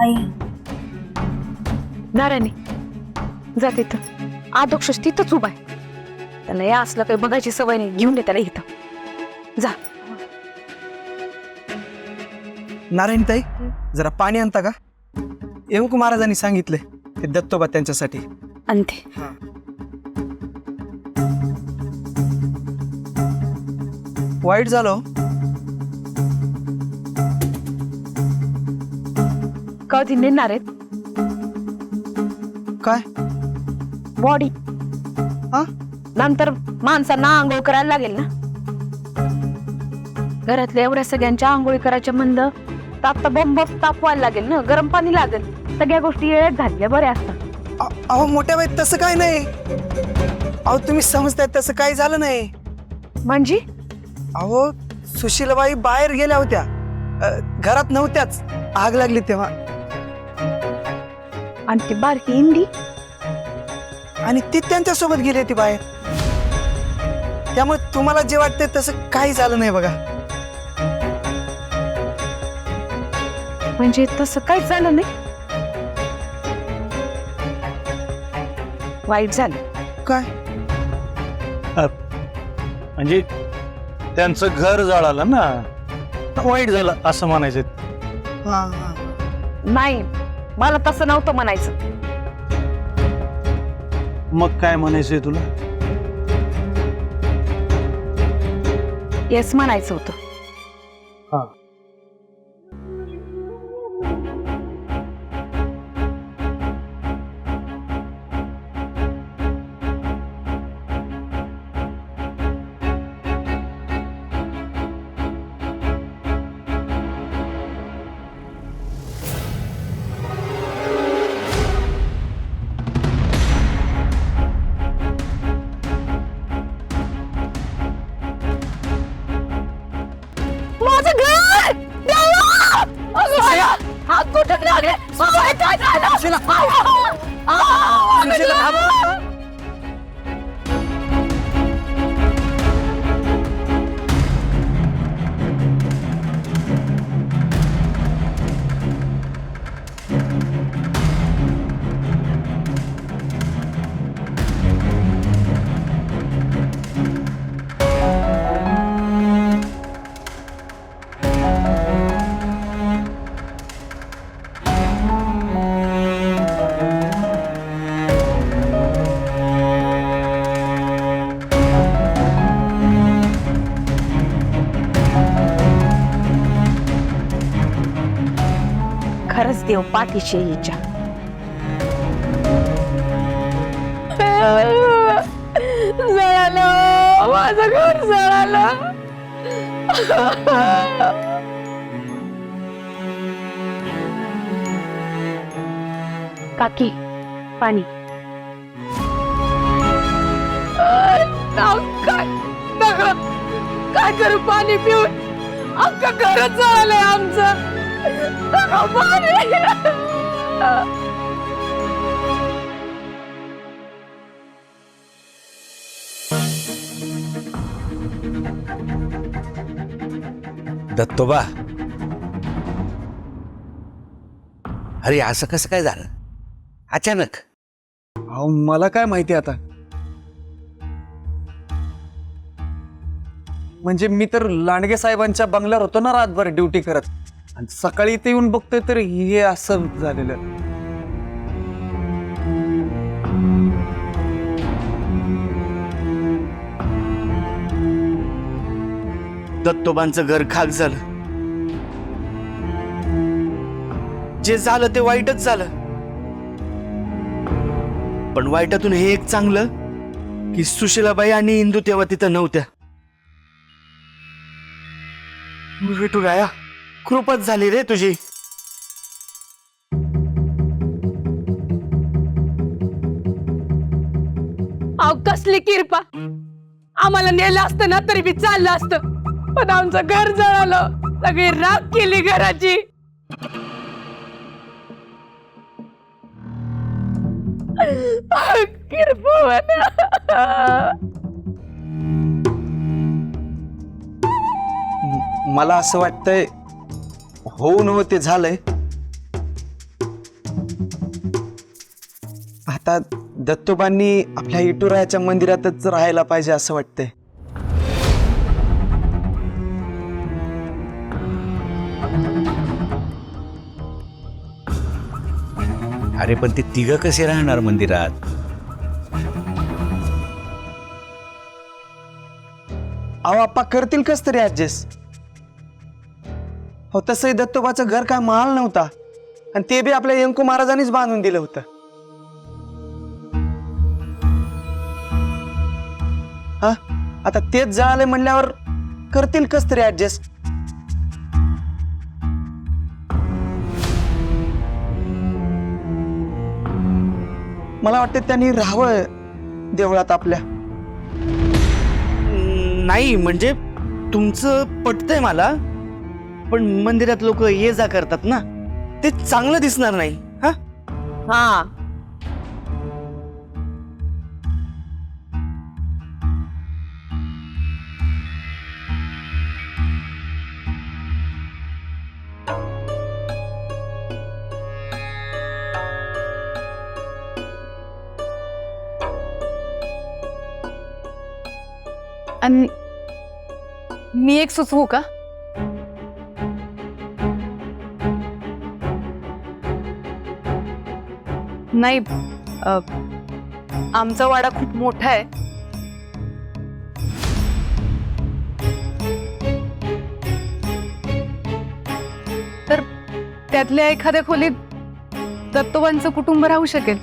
आई नारायणी जा तिथं आदोक्षच तिथंच उभा आहे. त्याला या असलं काही बघायची सवय नाही. घेऊन दे त्याला इथं जा. नारायणताई जरा पाणी आणता का? येऊक महाराजांनी सांगितले ते दत्तोबा त्यांच्यासाठी. आणते. वाईट झालं कधी नेणार आहेत काय? बॉडी हा नंतर माणसांना आंघोळ करायला लागेल ना. घरातल्या एवढ्या सगळ्यांच्या आंघोळी करायच्या मंद ताप बंब तापवायला लागेल ना. गरम पाणी लागेल. सगळ्या गोष्टी वेळेत झाल्या बऱ्या असतात. अहो मोठ्या बाई तसं काय नाही. अहो तुम्ही समजताय तसं काही झालं नाही. म्हणजे अहो सुशीलाबाई बाहेर गेल्या होत्या, घरात नव्हत्याच. आग लागली तेव्हा. आणि ती बारकी इंडी आणि ती त्यांच्यासोबत गेली होती बाहेर. त्यामुळे तुम्हाला जे वाटतंय तसं काही झालं नाही बघा. म्हणजे तसं काहीच झालं नाही. वाईट झालं. काय म्हणजे त्यांचं घर जळालं ना, वाईट झालं असं म्हणायचं. हा हा नाही मला तसं नव्हतं म्हणायचं. मग काय म्हणायचंय तुला? येस म्हणायचं होतं. हा माझं घर देवा! अगं, हात गोठत लागले. काय झालं? सुशीला! आ! सुशीला, थांब. खरंच देव पाठीशी आहे हिच्या. जळालं माझं घर जळालं. काकी पाणी. काय करू पाणी पिऊन? अख्खा घरच जळालंय आमचं. दत्तोबा, अरे असं कसं काय झालं अचानक? अहो मला काय माहिती आता. म्हणजे मी तर लांडगे साहेबांच्या बंगल्यावर होतो ना रातभर ड्युटी करत, आणि सकाळी इथे येऊन बघतोय तर हे असं झालेलं. दत्तोबांचं घर खाक झालं. जे झालं ते वाईटच झालं, पण वाईटातून हे एक चांगलं की सुशीलाबाई आणि इंदू तेव्हा तिथं नव्हत्या. विठुराया, कृपाच झाली रे तुझी. अहो कसली किरपा. आम्हाला नेलं असतं ना तरी बी चाललं असतं, पण आमचं घर जळालं. सगळी राख केली घराची. किरपा मला असं वाटतंय होऊन ते झालंय, आता दत्तोबांनी आपल्या इटुरायाच्या मंदिरातच राहायला पाहिजे असं वाटतंय. अरे पण ते तिघं कसे राहणार मंदिरात? अहो आप्पा करतील कस तरी ऍडजस्ट. हो तसंही दत्तोबाचं घर काय महाल नव्हता आणि ते बी आपल्या यंकू महाराजांनीच बांधून दिलं होतं. हा आता तेच जळाले म्हणल्यावर करतील कस तरी ऍडजस्ट. मला वाटतं त्यांनी राहावं देवळात आपल्या. नाही म्हणजे तुमचं पटतंय मला, पण मंदिरात लोक ये जा करतात ना, ते चांगलं दिसणार नाही. हा हा आणि मी एक सुचवू का? नाही, आमचा वाडा खूप मोठा आहे. तर त्यातल्या एखाद्या खोलीत दत्तोबांचं कुटुंब राहू शकेल.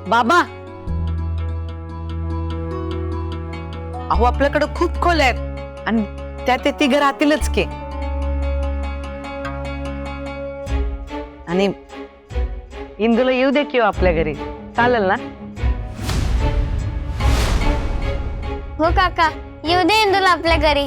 बाबा, अहो आपल्याकडे खूप खोल्या आहेत आणि त्या ते तिघं राहतीलच की. आणि इंदूला येऊ दे किंवा आपल्या घरी, चालेल ना? हो काका, येऊ दे इंदूला आपल्या घरी.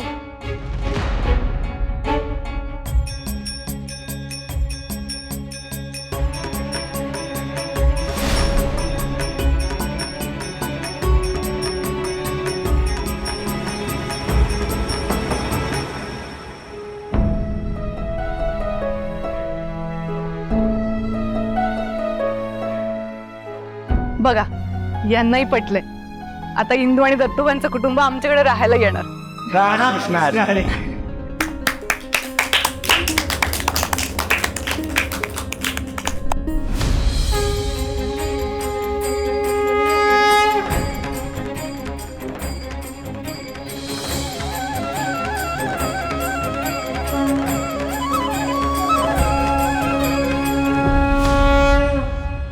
बघा, यांनाही पटलंय. आता इंदू आणि दत्तोबांचं कुटुंब आमच्याकडे राहायला येणार. राहणार